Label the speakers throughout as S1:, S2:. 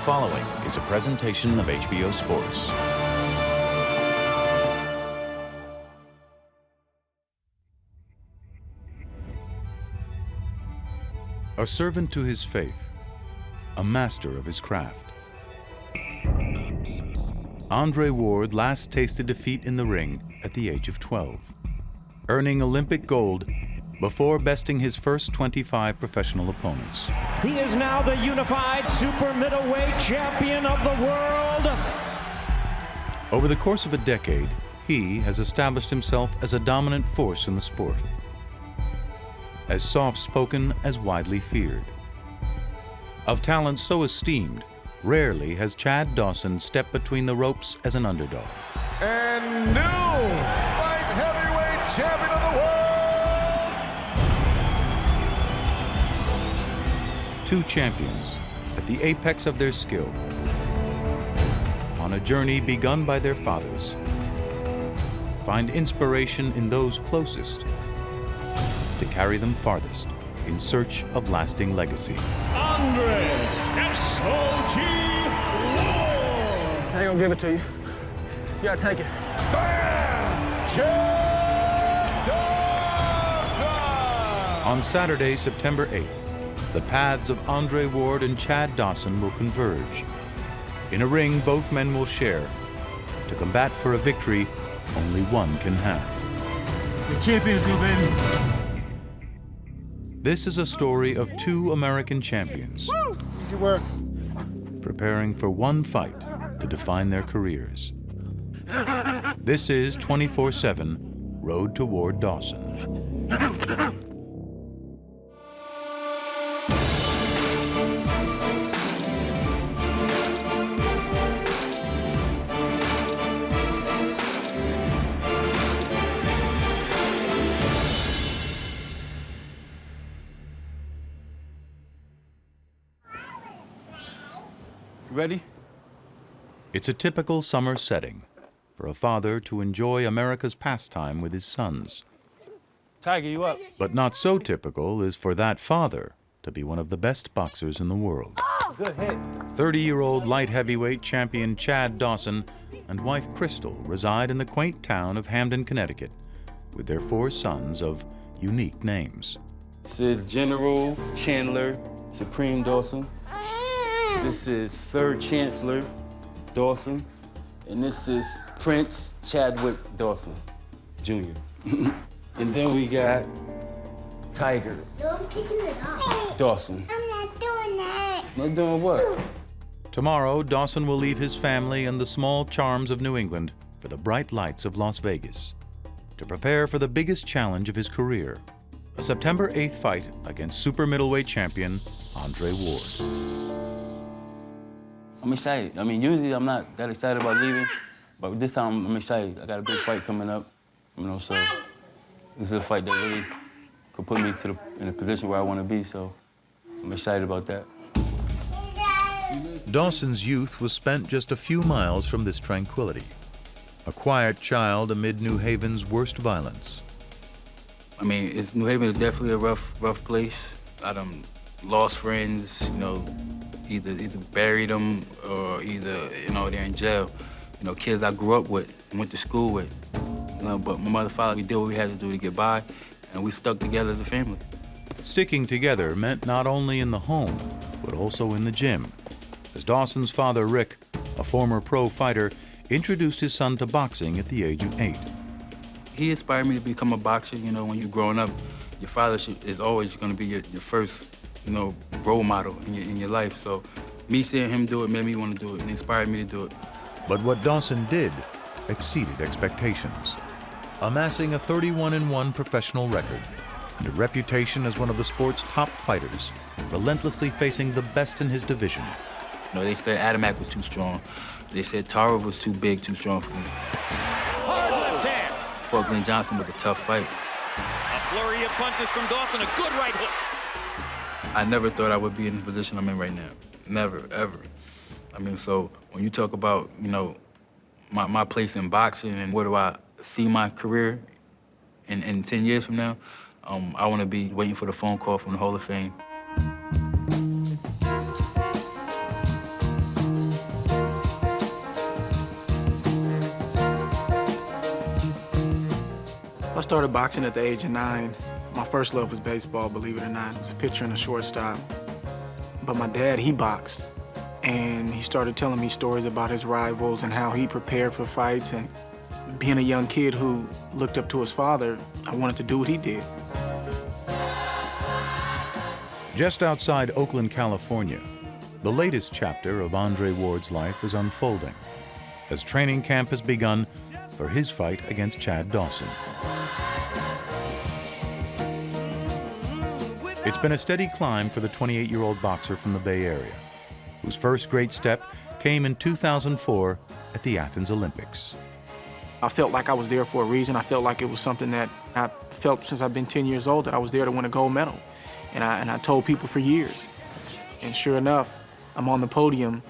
S1: following is a presentation of HBO Sports. A servant to his faith, a master of his craft. Andre Ward last tasted defeat in the ring at the age of 12, earning Olympic gold before besting his first 25 professional opponents.
S2: He is now the unified super middleweight champion of the world.
S1: Over the course of a decade, he has established himself as a dominant force in the sport, as soft-spoken as widely feared. Of talent so esteemed, rarely has Chad Dawson stepped between the ropes as an underdog.
S3: And new light heavyweight champion of the world!
S1: Two champions at the apex of their skill, on a journey begun by their fathers, find inspiration in those closest to carry them farthest in search of lasting legacy.
S2: Andre S.O.G. Ward.
S4: I ain't gonna give it to you. You gotta take it.
S3: Bam! Chad Dawson!
S1: On Saturday, September 8th, the paths of Andre Ward and Chad Dawson will converge. In a ring both men will share, to combat for a victory only one can have.
S4: The champions go, baby.
S1: This is a story of two American champions
S4: Easy work.
S1: preparing for one fight to define their careers. This is 24/7 Road to Ward Dawson.
S5: Ready?
S1: It's a typical summer setting for a father to enjoy America's pastime with his sons.
S5: Tiger, you up?
S1: But not so typical is for that father to be one of the best boxers in the world.
S5: Good hit.
S1: 30-year-old light heavyweight champion Chad Dawson and wife Crystal reside in the quaint town of Hamden, Connecticut, with their 4 sons of unique names.
S5: Sid General Chandler Supreme Dawson. This is Third Chancellor Dawson. And this is Prince Chadwick Dawson, Jr. And then we got Tiger
S6: No, I'm picking it up.
S5: Dawson.
S6: I'm not doing that.
S5: Not doing what?
S1: Tomorrow, Dawson will leave his family and the small charms of New England for the bright lights of Las Vegas to prepare for the biggest challenge of his career, a September 8th fight against super middleweight champion Andre Ward.
S5: I'm excited. I mean, usually I'm not that excited about leaving, but this time I'm excited. I got a big fight coming up, so this is a fight that really could put me in a position where I want to be, so I'm excited about that.
S1: Dawson's youth was spent just a few miles from this tranquility, a quiet child amid New Haven's worst violence.
S5: I mean, New Haven is definitely a rough place. I done lost friends, either buried them or either, they're in jail. Kids I grew up with, went to school with. But my mother and father, we did what we had to do to get by, and we stuck together as a family.
S1: Sticking together meant not only in the home, but also in the gym, as Dawson's father, Rick, a former pro fighter, introduced his son to boxing at the age of 8.
S5: He inspired me to become a boxer. When you're growing up, your father is always going to be your first, role model in your life. So me seeing him do it made me want to do it and inspired me to do it.
S1: But what Dawson did exceeded expectations, amassing a 31-1 professional record and a reputation as one of the sport's top fighters, relentlessly facing the best in his division.
S5: They said Adamak was too strong. They said Tara was too big, too strong for me.
S7: Hard left hand.
S5: Fought Glenn Johnson was a tough fight.
S7: A flurry of punches from Dawson, a good right hook.
S5: I never thought I would be in the position I'm in right now. Never, ever. So when you talk about, my place in boxing and where do I see my career in 10 years from now, I want to be waiting for the phone call from the Hall of Fame.
S4: I started boxing at the age of 9. My first love was baseball, believe it or not. I was a pitcher and a shortstop. But my dad, he boxed. And he started telling me stories about his rivals and how he prepared for fights. And being a young kid who looked up to his father, I wanted to do what he did.
S1: Just outside Oakland, California, the latest chapter of Andre Ward's life is unfolding as training camp has begun for his fight against Chad Dawson. It's been a steady climb for the 28-year-old boxer from the Bay Area, whose first great step came in 2004 at the Athens Olympics.
S4: I felt like I was there for a reason. I felt like it was something that I felt since I've been 10 years old, that I was there to win a gold medal. And I told people for years. And sure enough, I'm on the podium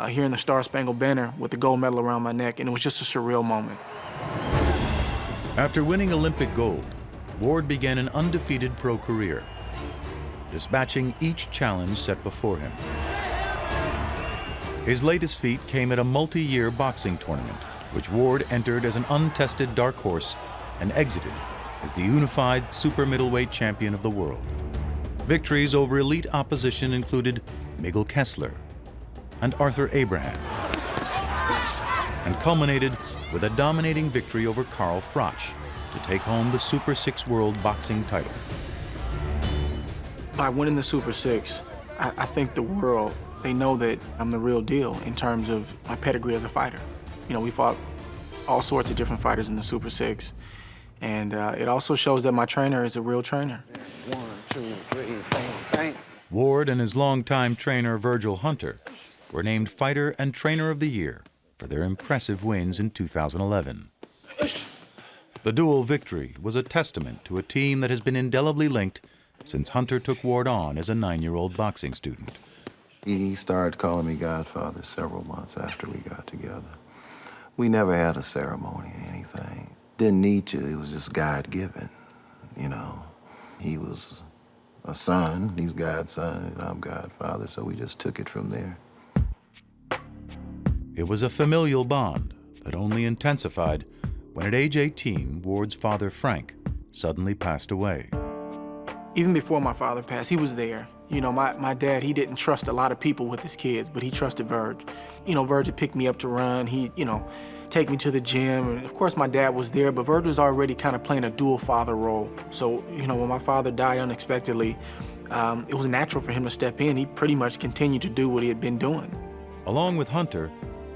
S4: hearing the Star-Spangled Banner with the gold medal around my neck, and it was just a surreal moment.
S1: After winning Olympic gold, Ward began an undefeated pro career, dispatching each challenge set before him. His latest feat came at a multi-year boxing tournament, which Ward entered as an untested dark horse and exited as the unified super middleweight champion of the world. Victories over elite opposition included Miguel Kessler and Arthur Abraham, and culminated with a dominating victory over Carl Froch to take home the Super 6 World Boxing title.
S4: By winning the Super 6, I think the world, they know that I'm the real deal in terms of my pedigree as a fighter. You know, we fought all sorts of different fighters in the Super 6, and it also shows that my trainer is a real trainer.
S8: 1, 2, 3, bang, bang.
S1: Ward and his longtime trainer Virgil Hunter were named Fighter and Trainer of the Year for their impressive wins in 2011. The dual victory was a testament to a team that has been indelibly linked since Hunter took Ward on as a 9-year-old boxing student.
S8: He started calling me Godfather several months after we got together. We never had a ceremony or anything. Didn't need to, it was just God-given, you know. He was a son, he's God's son, and I'm Godfather, so we just took it from there.
S1: It was a familial bond that only intensified when at age 18, Ward's father, Frank, suddenly passed away.
S4: Even before my father passed, he was there. You know, my dad, he didn't trust a lot of people with his kids, but he trusted Virg. You know, Virg would pick me up to run. He'd, you know, take me to the gym. And of course, my dad was there, but Virg was already kind of playing a dual father role. So, you know, when my father died unexpectedly, it was natural for him to step in. He pretty much continued to do what he had been doing.
S1: Along with Hunter,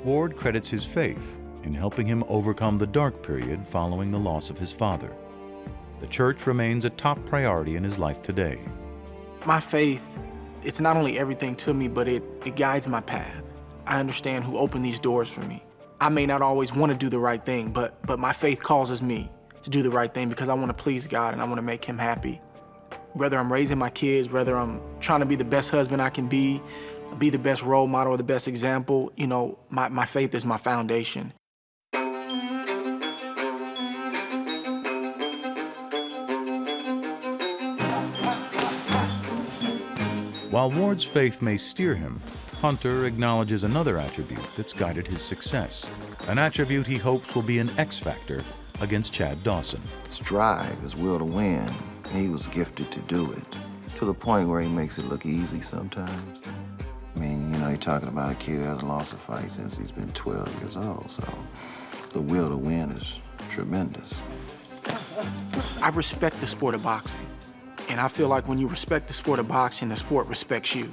S1: Ward credits his faith in helping him overcome the dark period following the loss of his father. The church remains a top priority in his life today.
S4: My faith, it's not only everything to me, but it guides my path. I understand who opened these doors for me. I may not always want to do the right thing, but my faith causes me to do the right thing because I want to please God and I want to make him happy. Whether I'm raising my kids, whether I'm trying to be the best husband I can be the best role model or the best example, you know, my faith is my foundation.
S1: While Ward's faith may steer him, Hunter acknowledges another attribute that's guided his success, an attribute he hopes will be an X factor against Chad Dawson.
S8: His drive, his will to win, he was gifted to do it, to the point where he makes it look easy sometimes. I mean, you know, you're talking about a kid who hasn't lost a fight since he's been 12 years old, so the will to win is tremendous.
S4: I respect the sport of boxing. And I feel like when you respect the sport of boxing, the sport respects you.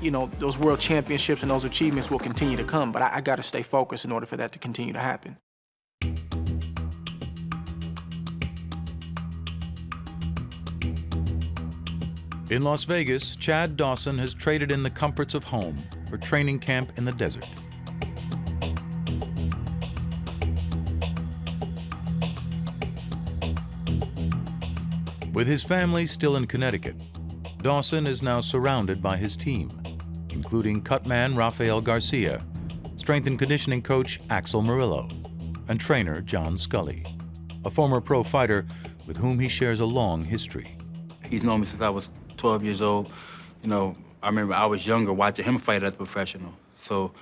S4: You know, those world championships and those achievements will continue to come, but I gotta stay focused in order for that to continue to happen.
S1: In Las Vegas, Chad Dawson has traded in the comforts of home for training camp in the desert. With his family still in Connecticut, Dawson is now surrounded by his team, including cutman Rafael Garcia, strength and conditioning coach Axel Murillo, and trainer John Scully, a former pro fighter with whom he shares a long history.
S5: He's known me since I was 12 years old. You know, I remember I was younger watching him fight as a professional. So,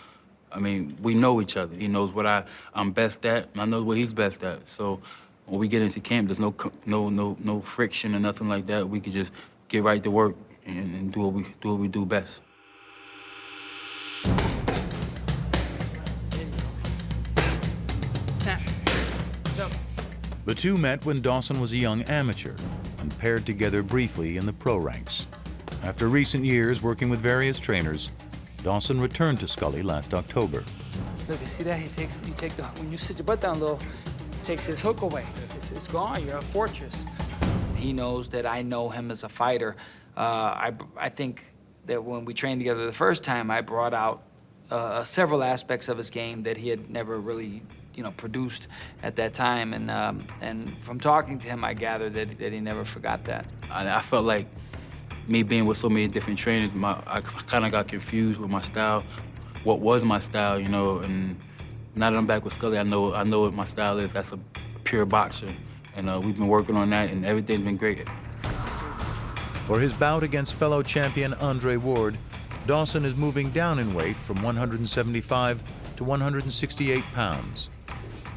S5: I mean, we know each other. He knows what I'm best at, and I know what he's best at. So, when we get into camp, there's no friction or nothing like that. We could just get right to work and do what we do best.
S1: The two met when Dawson was a young amateur and paired together briefly in the pro ranks. After recent years working with various trainers, Dawson returned to Scully last October.
S9: Look, you see that? When you sit your butt down low, he takes his hook away. It's gone. You're a fortress. He knows that I know him as a fighter. I think that when we trained together the first time, I brought out several aspects of his game that he had never really, produced at that time. And from talking to him, I gathered that he never forgot that.
S5: I felt like me being with so many different trainers, I kind of got confused with my style. What was my style, and now that I'm back with Scully, I know what my style is. That's a pure boxer. And we've been working on that, and everything's been great.
S1: For his bout against fellow champion Andre Ward, Dawson is moving down in weight from 175 to 168 pounds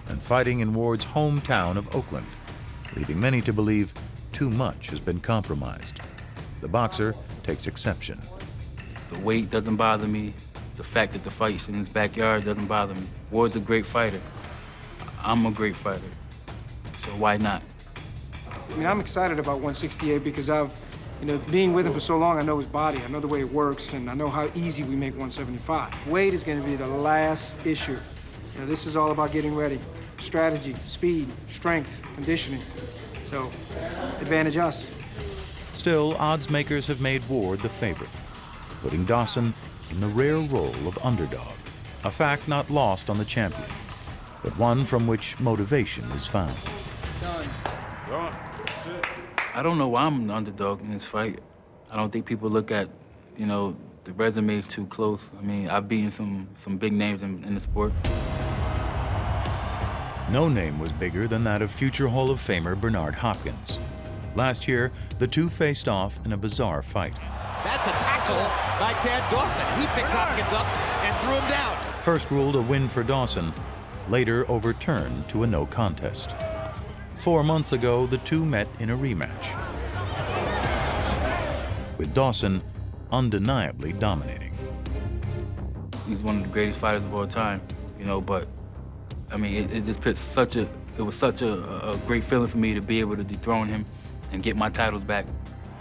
S1: and fighting in Ward's hometown of Oakland, leaving many to believe too much has been compromised. The boxer takes exception.
S5: The weight doesn't bother me. The fact that the fight's in his backyard doesn't bother me. Ward's a great fighter. I'm a great fighter, so why not?
S10: I mean, I'm excited about 168 because being with him for so long, I know his body, I know the way it works, and I know how easy we make 175. Weight is going to be the last issue. This is all about getting ready. Strategy, speed, strength, conditioning. So, advantage us.
S1: Still, odds makers have made Ward the favorite, putting Dawson in the rare role of underdog, a fact not lost on the champion, but one from which motivation is found.
S5: I don't know why I'm the underdog in this fight. I don't think people look at, the resumes too close. I mean, I've beaten some big names in the sport.
S1: No name was bigger than that of future Hall of Famer Bernard Hopkins. Last year, the two faced off in a bizarre fight.
S7: That's a tackle by Tad Dawson. He picked Hopkins up and threw him down.
S1: First ruled a win for Dawson, later overturned to a no contest. 4 months ago, the two met in a rematch, with Dawson undeniably dominating.
S5: He's one of the greatest fighters of all time, but I mean, it just was such a great feeling for me to be able to dethrone him and get my titles back.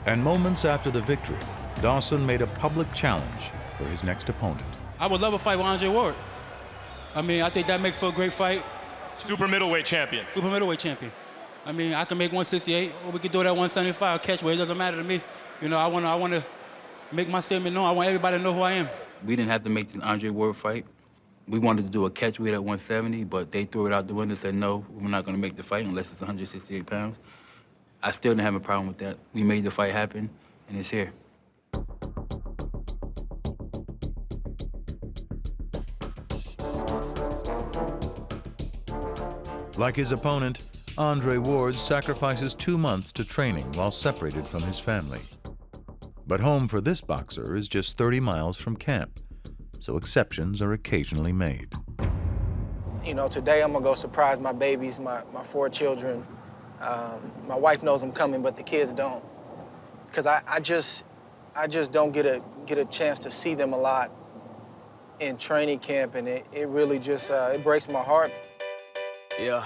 S1: And moments after the victory, Dawson made a public challenge for his next opponent.
S11: I would love a fight with Andre Ward. I mean, I think that makes for a great fight.
S12: Super middleweight champion.
S11: Super middleweight champion. I mean, I can make 168, or we could do it at 175 catchweight. It doesn't matter to me. I want to make my statement known. I want everybody to know who I am.
S5: We didn't have to make the Andre Ward fight. We wanted to do a catchweight at 170, but they threw it out the window and said, no, we're not going to make the fight unless it's 168 pounds. I still didn't have a problem with that. We made the fight happen, and it's here.
S1: Like his opponent, Andre Ward sacrifices 2 months to training while separated from his family. But home for this boxer is just 30 miles from camp, so exceptions are occasionally made.
S4: Today I'm gonna go surprise my babies, my 4 children. My wife knows I'm coming, but the kids don't. Because I just don't get a chance to see them a lot in training camp, and it really just, it breaks my heart.
S13: Yeah.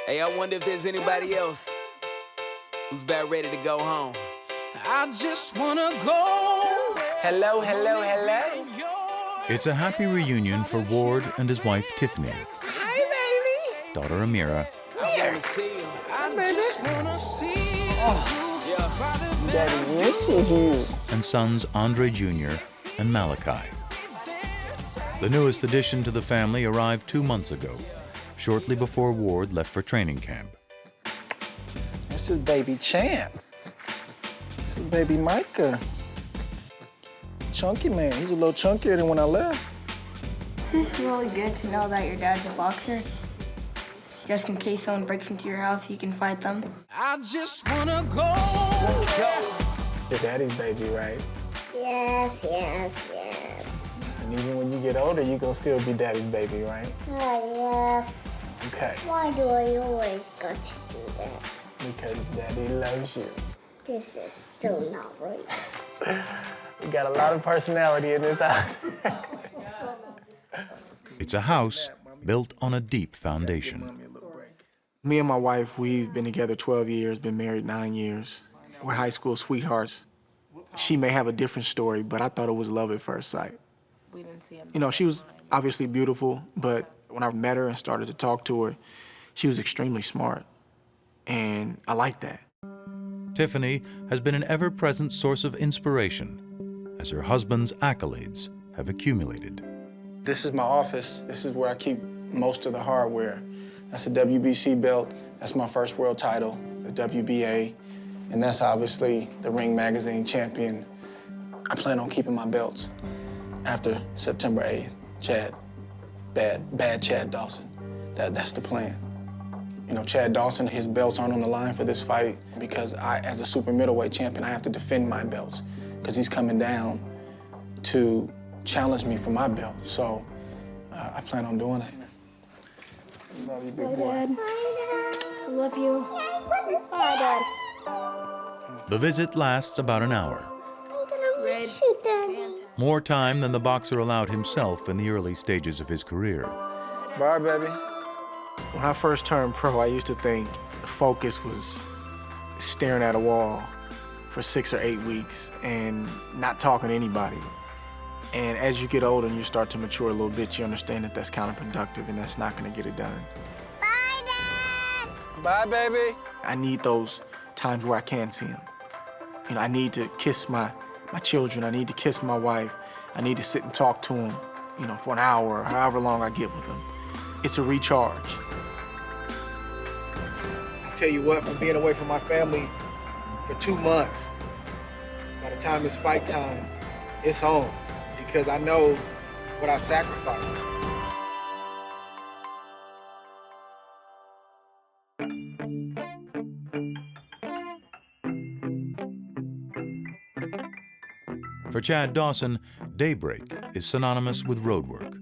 S13: Hey, I wonder if there's anybody else who's about ready to go home.
S9: I just wanna go.
S4: Hello, hello, hello.
S1: It's a happy reunion for Ward and his wife, Tiffany.
S4: Hi, baby.
S1: Daughter, Amira.
S13: I wanna see you.
S9: I just wanna see you.
S4: Daddy, miss you.
S1: And sons Andre Jr. and Malachi. The newest addition to the family arrived 2 months ago, shortly before Ward left for training camp.
S4: This is baby Champ. This is baby Micah. Chunky man. He's a little chunkier than when I left.
S6: It's just really good to know that your dad's a boxer. Just in case someone breaks into your house, you can fight them.
S9: I just wanna go.
S4: Your daddy's baby, right?
S6: Yes, yes, yes.
S4: And even when you get older, you gonna still be daddy's baby, right?
S6: Oh, yes.
S4: Okay.
S14: Why do I always got to do that?
S4: Because Daddy loves you.
S14: This is so not right.
S4: We got a lot of personality in this house.
S1: It's a house built on a deep foundation.
S4: Me and my wife, we've been together 12 years, been married 9 years. We're high school sweethearts. She may have a different story, but I thought it was love at first sight. You know, she was obviously beautiful, but when I met her and started to talk to her, she was extremely smart. And I liked that.
S1: Tiffany has been an ever-present source of inspiration as her husband's accolades have accumulated.
S4: This is my office. This is where I keep most of the hardware. That's a WBC belt. That's my first world title, the WBA. And that's obviously the Ring Magazine champion. I plan on keeping my belts after September 8th. Chad, bad Chad Dawson. That's the plan. You know, Chad Dawson, his belts aren't on the line for this fight because as a super middleweight champion, I have to defend my belts because he's coming down to challenge me for my belt. So I plan on doing it. Love you, big boy.
S14: Dad. I love you. Bye, Dad.
S1: The visit lasts about an hour.
S14: I'm gonna miss you, Daddy.
S1: More time than the boxer allowed himself in the early stages of his career.
S4: Bye, baby. When I first turned pro, I used to think the focus was staring at a wall for 6 or 8 weeks and not talking to anybody. And as you get older and you start to mature a little bit, you understand that that's counterproductive and that's not gonna get it done.
S14: Bye, Dad.
S4: Bye, baby. I need those times where I can see him. You know, I need to kiss my children. I need to kiss my wife. I need to sit and talk to them, you know, for an hour or however long I get with them. It's a recharge. I tell you what, from being away from my family for 2 months, by the time it's fight time, it's home because I know what I've sacrificed.
S1: For Chad Dawson, daybreak is synonymous with road work.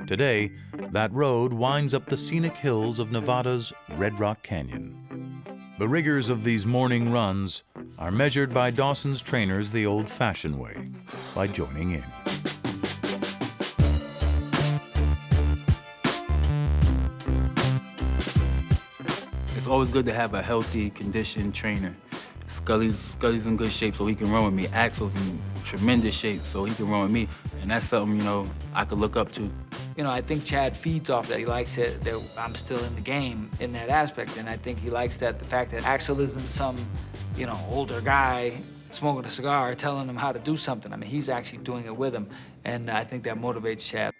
S1: Today, that road winds up the scenic hills of Nevada's Red Rock Canyon. The rigors of these morning runs are measured by Dawson's trainers the old-fashioned way, by joining in.
S5: It's always good to have a healthy, conditioned trainer. Scully's in good shape so he can run with me. Axel's in tremendous shape so he can run with me. And that's something, you know, I could look up to.
S9: You know, I think Chad feeds off that. He likes it that I'm still in the game in that aspect. And I think he likes that, the fact that Axel isn't some, you know, older guy smoking a cigar telling him how to do something. I mean, he's actually doing it with him. And I think that motivates Chad.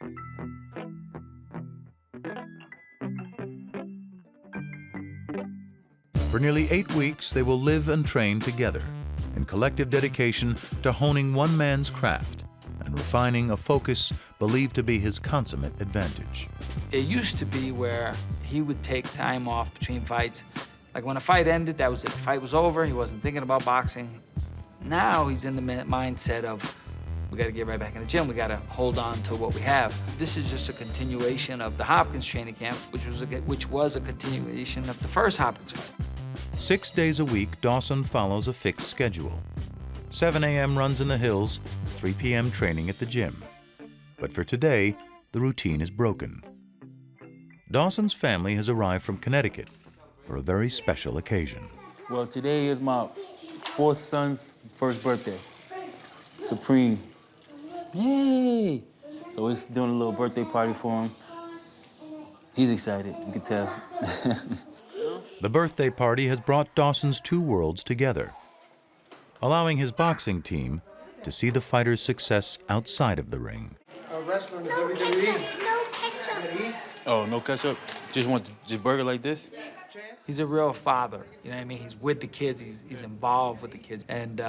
S1: For nearly 8 weeks, they will live and train together in collective dedication to honing one man's craft and refining a focus believed to be his consummate advantage.
S9: It used to be where he would take time off between fights. Like when a fight ended, that was it. The fight was over, he wasn't thinking about boxing. Now he's in the mindset of, we gotta get right back in the gym, we gotta hold on to what we have. This is just a continuation of the Hopkins training camp, which was a continuation of the first Hopkins fight.
S1: 6 days a week, Dawson follows a fixed schedule. 7 a.m. runs in the hills, 3 p.m. training at the gym. But for today, the routine is broken. Dawson's family has arrived from Connecticut for a very special occasion.
S5: Well, today is my 4th son's first birthday. Supreme. Yay! So we're doing a little birthday party for him. He's excited, you can tell.
S1: The birthday party has brought Dawson's 2 worlds together, allowing his boxing team to see the fighter's success outside of the ring.
S10: A wrestler in the
S14: No
S10: WWE.
S14: ketchup, no ketchup.
S5: Oh, no ketchup? Just burger like this?
S9: He's a real father, you know what I mean? He's with the kids, he's involved with the kids. And,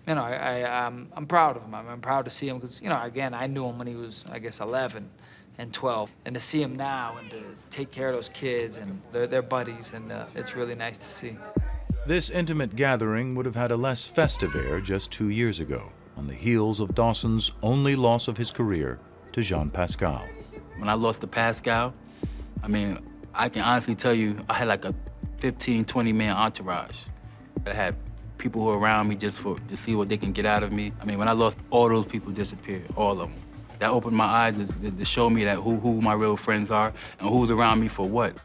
S9: you know, I'm proud of him. I'm proud to see him because, you know, again, I knew him when he was, I guess, 11 and 12. And to see him now and to take care of those kids and they're buddies, and it's really nice to see.
S1: This intimate gathering would have had a less festive air just 2 years ago, on the heels of Dawson's only loss of his career to Jean Pascal.
S5: When I lost to Pascal, I mean, I can honestly tell you, I had like a 15, 20-man entourage. I had people who were around me just to see what they can get out of me. I mean, when I lost, all those people disappeared, all of them. That opened my eyes to show me that who my real friends are and who's around me for what.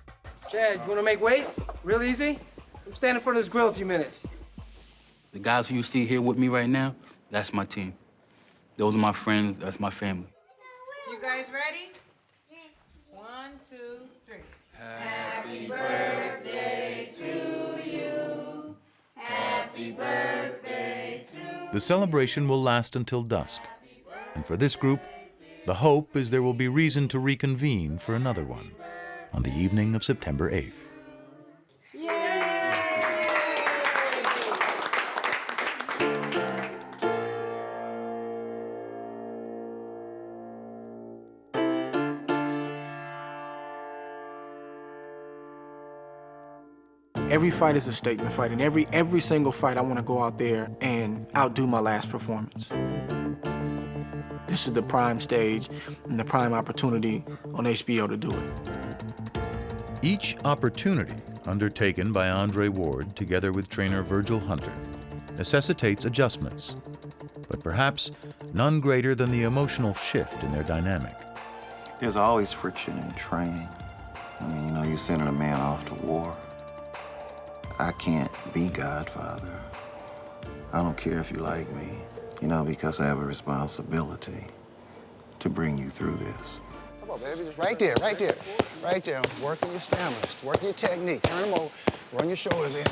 S10: Chad, you wanna make weight? Real easy? Come stand in front of this grill a few minutes.
S5: The guys who you see here with me right now, that's my team. Those are my friends, that's my family.
S15: You guys ready? 1, 2, 3. Happy birthday to you. Happy birthday to
S1: The celebration will last until dusk. And for this group, the hope is there will be reason to reconvene for another one on the evening of September 8th.
S4: Every fight is a statement fight, and every single fight I want to go out there and outdo my last performance. This is the prime stage and the prime opportunity on HBO to do it.
S1: Each opportunity undertaken by Andre Ward together with trainer Virgil Hunter necessitates adjustments, but perhaps none greater than the emotional shift in their dynamic.
S8: There's always friction in training. I mean, you know, you're sending a man off to war. I can't be Godfather. I don't care if you like me, you know, because I have a responsibility to bring you through this.
S16: Come on, baby, just right there, right there, right there. Working your stamina, working your technique. Turn them over, run your shoulders in.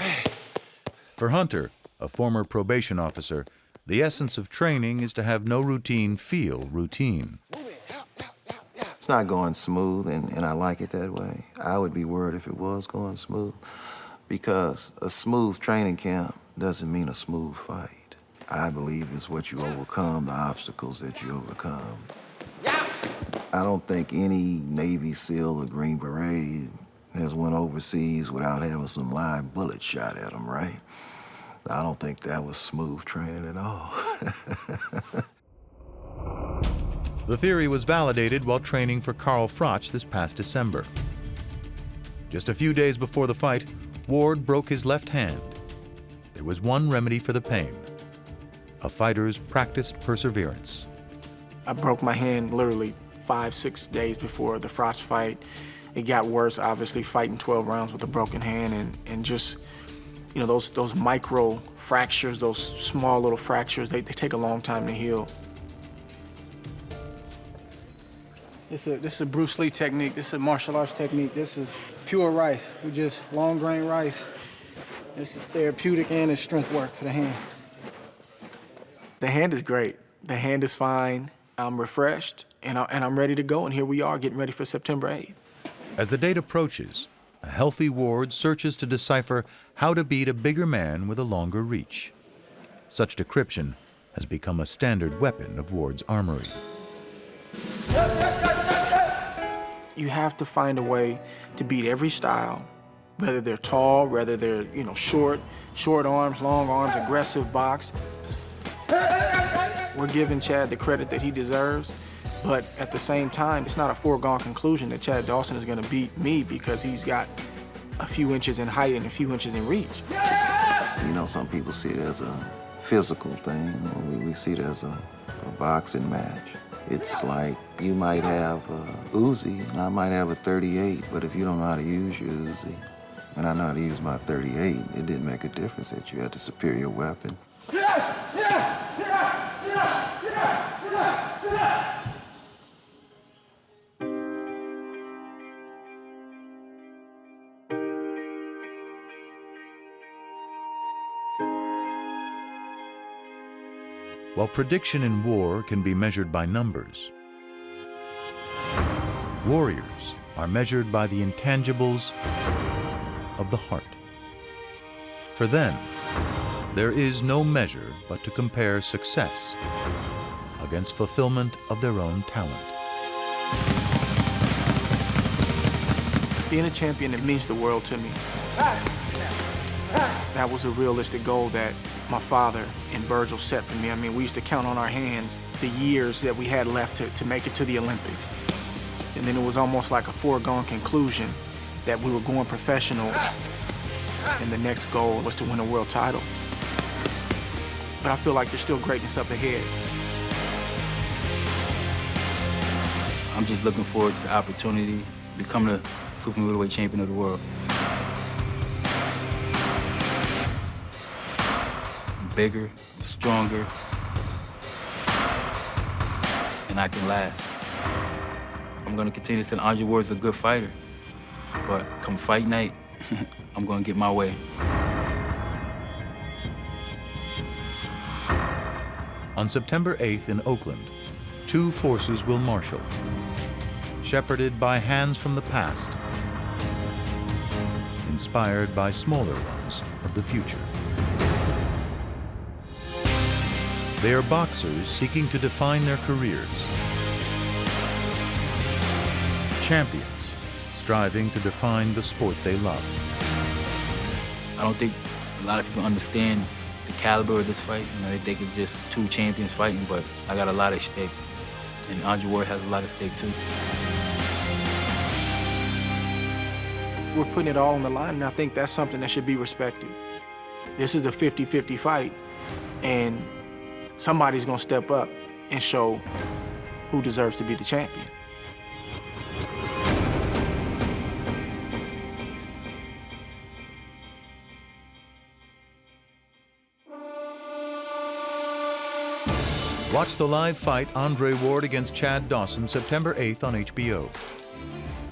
S1: For Hunter, a former probation officer, the essence of training is to have no routine feel routine.
S8: It's not going smooth, and I like it that way. I would be worried if it was going smooth, because a smooth training camp doesn't mean a smooth fight. I believe it's what you overcome, the obstacles that you overcome. I don't think any Navy SEAL or Green Beret has went overseas without having some live bullets shot at them, right? I don't think that was smooth training at all.
S1: The theory was validated while training for Carl Froch this past December. Just a few days before the fight, Ward broke his left hand. There was one remedy for the pain: a fighter's practiced perseverance.
S4: I broke my hand literally 5-6 days before the Froch fight. It got worse, obviously, fighting 12 rounds with a broken hand, and just, you know, those micro fractures, those small little fractures, they take a long time to heal. This is a Bruce Lee technique. This is a martial arts technique. This is pure rice. We just long grain rice. This is therapeutic and it's strength work for the hand. The hand is great. The hand is fine. I'm refreshed and I'm ready to go. And here we are getting ready for September 8th.
S1: As the date approaches, a healthy Ward searches to decipher how to beat a bigger man with a longer reach. Such decryption has become a standard weapon of Ward's armory.
S4: You have to find a way to beat every style, whether they're tall, whether they're, you know, short arms, long arms, aggressive box. We're giving Chad the credit that he deserves, but at the same time, it's not a foregone conclusion that Chad Dawson is going to beat me because he's got a few inches in height and a few inches in reach.
S8: You know, some people see it as a physical thing. We see it as a boxing match. It's like you might have a Uzi and I might have a 38, but if you don't know how to use your Uzi and I know how to use my 38, it didn't make a difference that you had the superior weapon.
S1: While prediction in war can be measured by numbers, warriors are measured by the intangibles of the heart. For them, there is no measure but to compare success against fulfillment of their own talent.
S4: Being a champion, it means the world to me. That was a realistic goal that my father and Virgil set for me. I mean, we used to count on our hands the years that we had left to make it to the Olympics. And then it was almost like a foregone conclusion that we were going professional, and the next goal was to win a world title. But I feel like there's still greatness up ahead.
S5: I'm just looking forward to the opportunity, becoming a super middleweight champion of the world. Bigger, stronger, and I can last. I'm gonna continue to say Andre Ward's a good fighter, but come fight night, I'm gonna get my way.
S1: On September 8th in Oakland, two forces will marshal, shepherded by hands from the past, inspired by smaller ones of the future. They are boxers seeking to define their careers, champions striving to define the sport they love.
S5: I don't think a lot of people understand the caliber of this fight. You know, they think it's just two champions fighting, but I got a lot at stake. And Andre Ward has a lot at stake too.
S4: We're putting it all on the line, and I think that's something that should be respected. This is a 50-50 fight, and somebody's gonna step up and show who deserves to be the champion.
S1: Watch the live fight Andre Ward against Chad Dawson September 8th on HBO.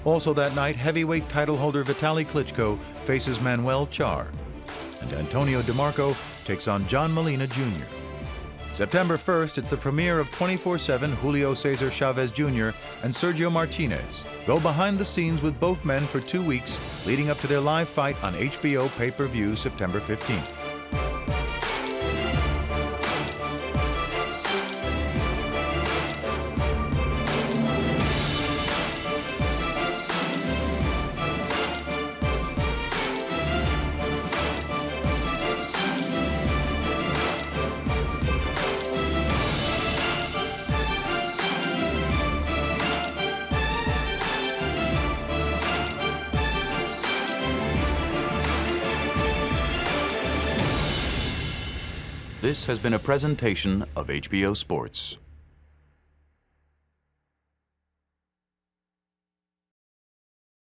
S1: Also that night, heavyweight title holder Vitaly Klitschko faces Manuel Char, and Antonio DeMarco takes on John Molina Jr. September 1st, it's the premiere of 24/7 Julio Cesar Chavez Jr. and Sergio Martinez. Go behind the scenes with both men for 2 weeks leading up to their live fight on HBO pay-per-view September 15th. This has been a presentation of HBO Sports.